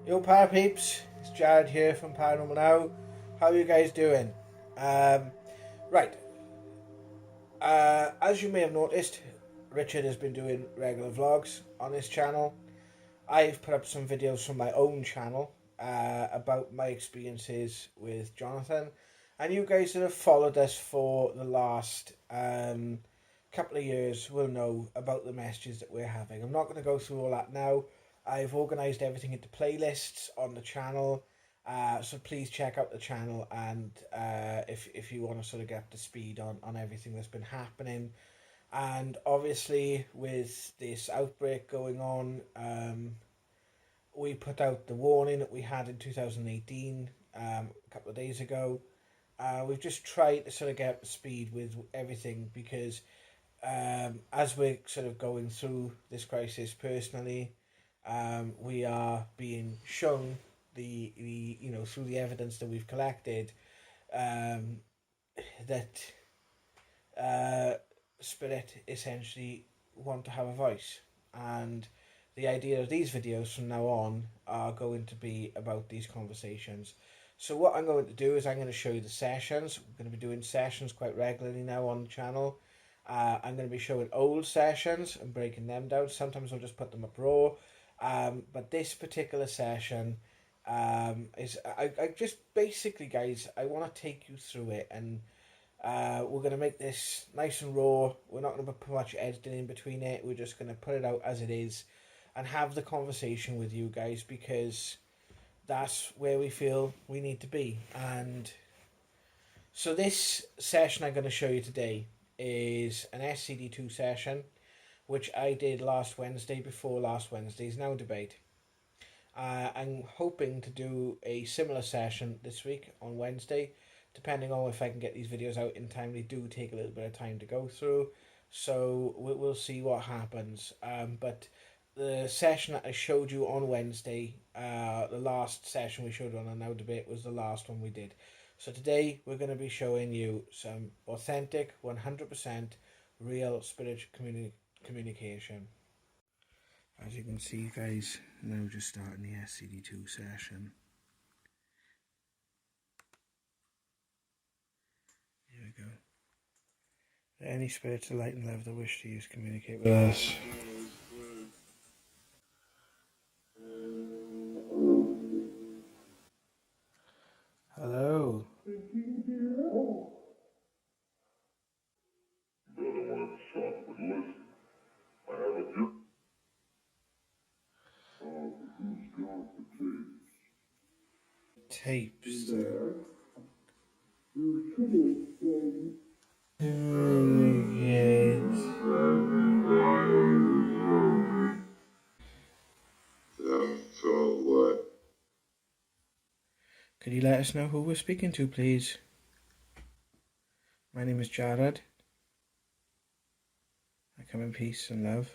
Yo, Para Peeps, it's Jared here from Paranormal Now. How are you guys doing? Um, right, as you may have noticed, Richard has been doing regular vlogs on his channel. I've put up some videos from my own channel about my experiences with Jonathan, and you guys that have followed us for the last couple of years will know about the messages that we're having. I'm not going to go through all that now. I've organised everything into playlists on the channel, so please check out the channel, and if you want to sort of get up to speed on everything that's been happening. And obviously with this outbreak going on, we put out the warning that we had in 2018 a couple of days ago. We've just tried to sort of get up to speed with everything because as we're sort of going through this crisis personally, we are being shown the through the evidence that we've collected, um, that uh, spirit essentially want to have a voice, and the idea of these videos from now on are going to be about these conversations. So what I'm going to do is I'm going to show you the sessions. We're going to be doing sessions quite regularly now on the channel. I'm going to be showing old sessions and breaking them down. Sometimes I'll just put them up raw. But this particular session is I just basically, guys, I want to take you through it, and we're going to make this nice and raw. We're not going to put much editing in between it. We're just going to put it out as it is and have the conversation with you guys, because that's where we feel we need to be. And so this session I'm going to show you today is an SCD2 session, which I did last Wednesday before last Wednesday's Now debate. I'm hoping to do a similar session this week on Wednesday, depending on if I can get these videos out in time. They do take a little bit of time to go through, so we'll see what happens. But the session that I showed you on Wednesday, the last session we showed on a Now debate, was the last one we did. So today we're going to be showing you some authentic, 100% real spirit communication. As you can see, guys, now just starting the SCD2 session. Here we go. Any spirits of light and love that wish to use communicate with us. Hello. Tapes. Yes. So what? Could you let us know who we're speaking to, please? My name is Jared. I come in peace and love.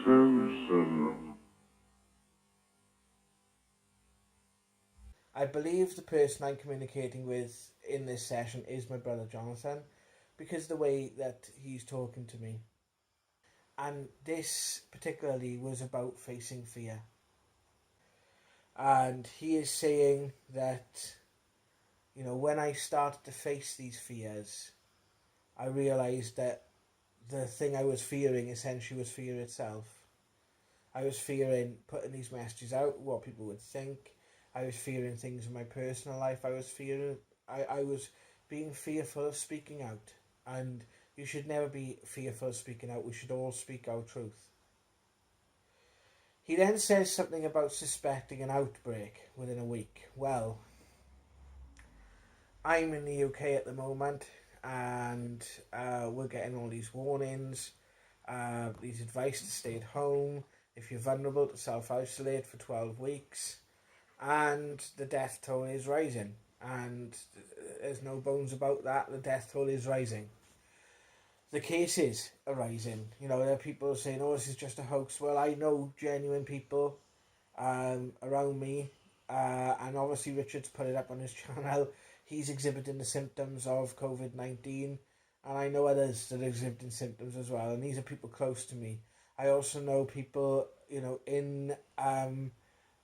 Simpson. I believe the person I'm communicating with in this session is my brother Jonathan, because the way that he's talking to me. And this particularly was about facing fear. And he is saying that, when I started to face these fears, I realised that the thing I was fearing essentially was fear itself. I was fearing putting these messages out, what people would think. I was fearing things in my personal life. I was being fearful of speaking out. And you should never be fearful of speaking out. We should all speak our truth. He then says something about suspecting an outbreak within a week. Well, I'm in the UK at the moment, and we're getting all these warnings, these advice to stay at home, if you're vulnerable, to self-isolate for 12 weeks, and the death toll is rising, and there's no bones about that, the death toll is rising. the cases are rising. You know, there are people saying, "Oh, this is just a hoax." Well, I know genuine people around me, and obviously Richard's put it up on his channel. He's exhibiting the symptoms of COVID-19, and I know others that are exhibiting symptoms as well. And these are people close to me. I also know people, you know, in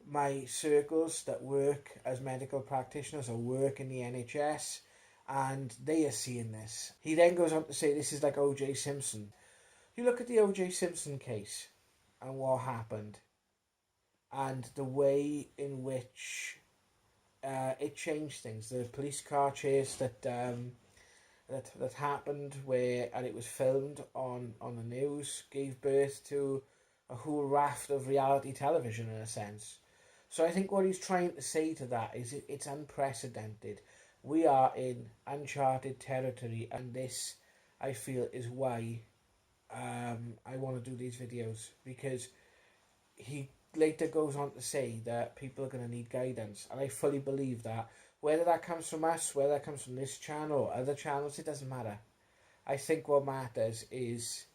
my circles that work as medical practitioners or work in the NHS, and they are seeing this. He then goes on to say this is like O.J. Simpson. You look at the O.J. Simpson case and what happened, and the way in which it changed things. The police car chase that happened, where and it was filmed on the news, gave birth to a whole raft of reality television in a sense. So I think what he's trying to say to that is it's unprecedented. We are in uncharted territory, and this, I feel, is why I want to do these videos, because he later goes on to say that people are going to need guidance, and I fully believe that. Whether that comes from us, whether that comes from this channel or other channels, it doesn't matter. I think what matters is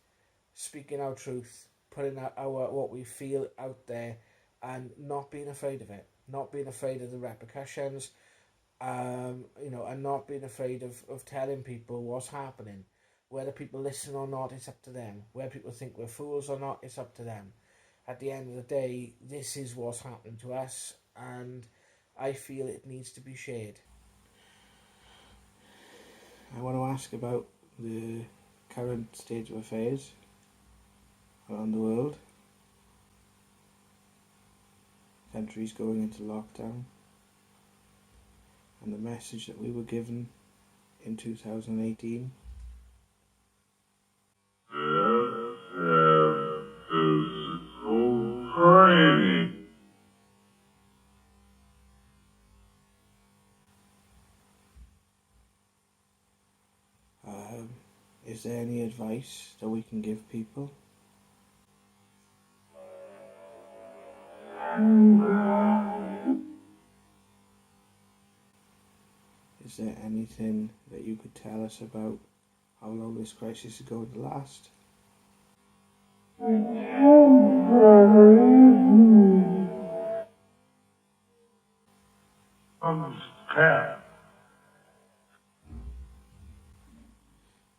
speaking our truth, putting our what we feel out there, and not being afraid of it, not being afraid of the repercussions, you know, and not being afraid of telling people what's happening. Whether people listen or not, it's up to them. Whether people think we're fools or not, it's up to them. At the end of the day, this is what's happening to us, and I feel it needs to be shared. I want to ask about the current state of affairs around the world. Countries going into lockdown, and the message that we were given in 2018. Is there any advice that we can give people? Is there anything that you could tell us about how long this crisis is going to last?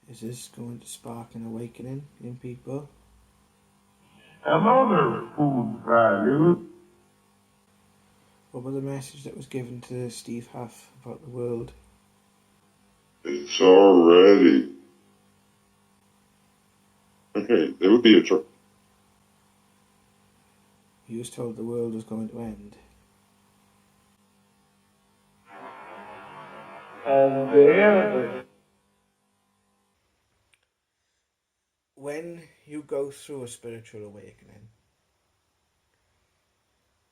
Is this going to spark an awakening in people? Another food value. What about the message that was given to Steve Huff about the world? It's already. Okay, there would be a choice. He was told the world was going to end. When you go through a spiritual awakening,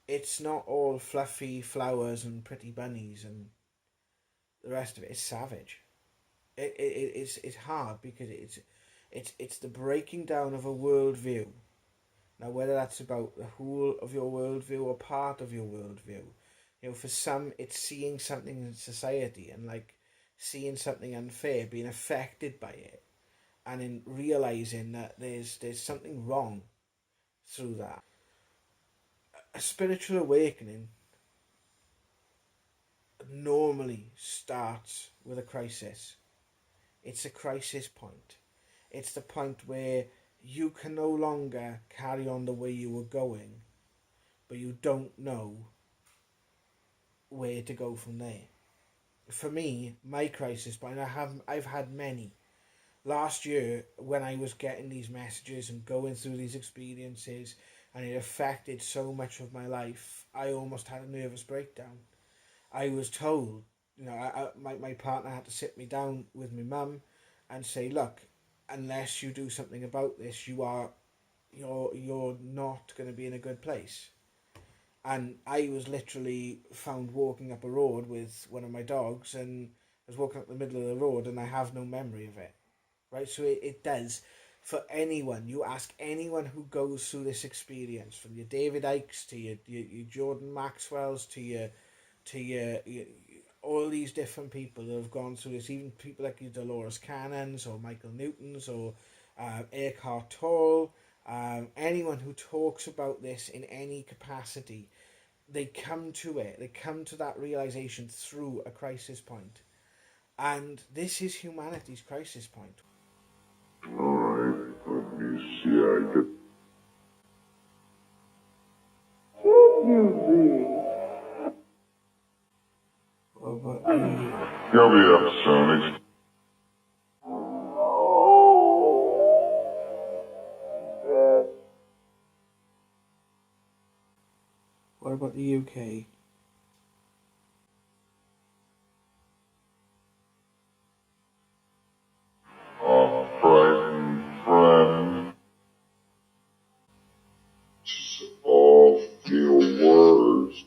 it's not all fluffy flowers and pretty bunnies and the rest of it. It's savage. It's hard because it's the breaking down of a worldview. Now, whether that's about the whole of your worldview or part of your worldview, you know, for some it's seeing something in society and like seeing something unfair, being affected by it, and in realizing that there's something wrong through that. A spiritual awakening normally starts with a crisis. It's a crisis point. It's the point where you can no longer carry on the way you were going, but you don't know where to go from there. For me, my crisis point, I've had many. Last year, when I was getting these messages and going through these experiences, and it affected so much of my life, I almost had a nervous breakdown. I was told, you know, my partner had to sit me down with my mum and say, look, unless you do something about this, you're not going to be in a good place. And I was literally found walking up a road with one of my dogs, and I was walking up the middle of the road, and I have no memory of it. Right, so it does. For anyone, you ask anyone who goes through this experience, from your David Icks to your Jordan Maxwell's to your all these different people that have gone through this, even people like your Dolores Cannons or Michael Newtons or Eckhart Tolle, anyone who talks about this in any capacity, they come to it. They come to that realization through a crisis point. And this is humanity's crisis point. Alright, let me see, I could... What about the, He'll be up soon. what about the UK? Oh, friend. Just all feel worse.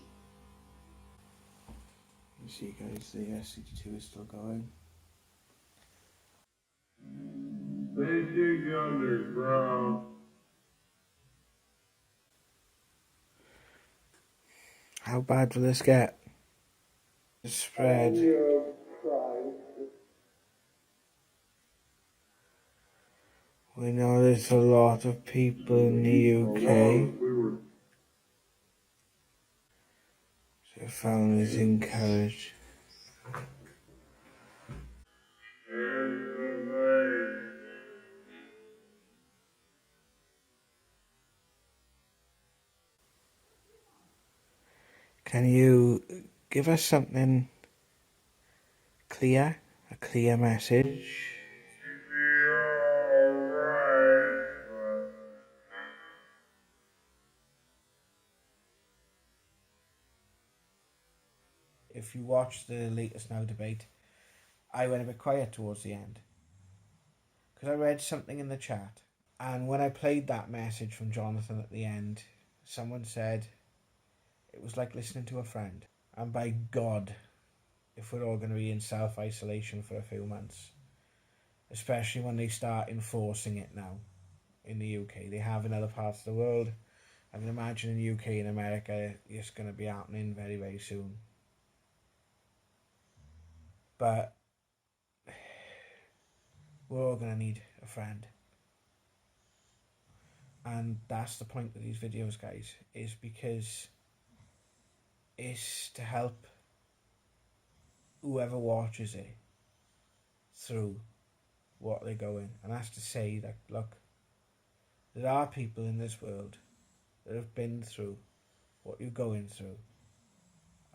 You see, guys, the SCT2 is still going. They dig underground. How bad will this get? The spread. We know there's a lot of people in the UK. So families encouraged. Can you give us something clear? A clear message? If you watch the latest Now debate, I went a bit quiet towards the end. Because I read something in the chat. And when I played that message from Jonathan at the end, someone said it was like listening to a friend. And by God, if we're all going to be in self-isolation for a few months, especially when they start enforcing it now in the UK. They have in other parts of the world. I can imagine in the UK and America it's going to be happening very, very soon. But we're all going to need a friend. And that's the point of these videos, guys, is because it's to help whoever watches it through what they're going. And that's to say that, look, there are people in this world that have been through what you're going through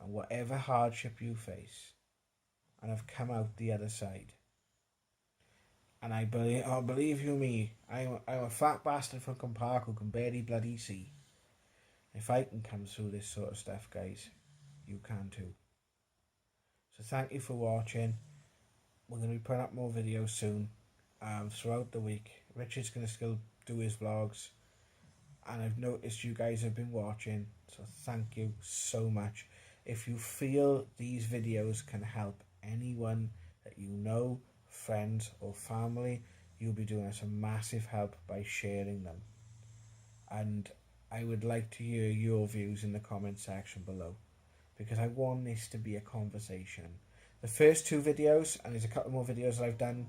and whatever hardship you face and have come out the other side. And I believe you me, I'm a fat bastard from Park who can barely bloody see. If I can come through this sort of stuff, guys, you can too. So thank you for watching. We're going to be putting up more videos soon, throughout the week. Richard's going to still do his vlogs, and I've noticed you guys have been watching, so thank you so much. If you feel these videos can help anyone that you know, friends or family, you'll be doing us a massive help by sharing them. And I would like to hear your views in the comment section below, because I want this to be a conversation. The first two videos, and there's a couple more videos that I've done,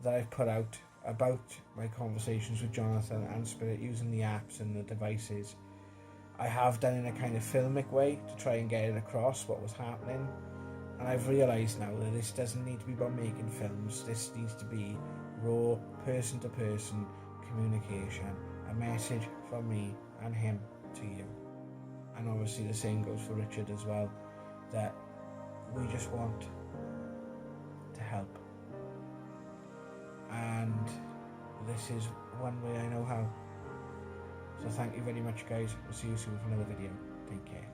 that I've put out about my conversations with Jonathan and Spirit using the apps and the devices, I have done in a kind of filmic way to try and get it across what was happening. And I've realised now that this doesn't need to be about making films. This needs to be raw, person-to-person communication. A message from me and him to you. And obviously the same goes for Richard as well. That we just want to help. And this is one way I know how. So thank you very much, guys. We'll see you soon for another video. Take care.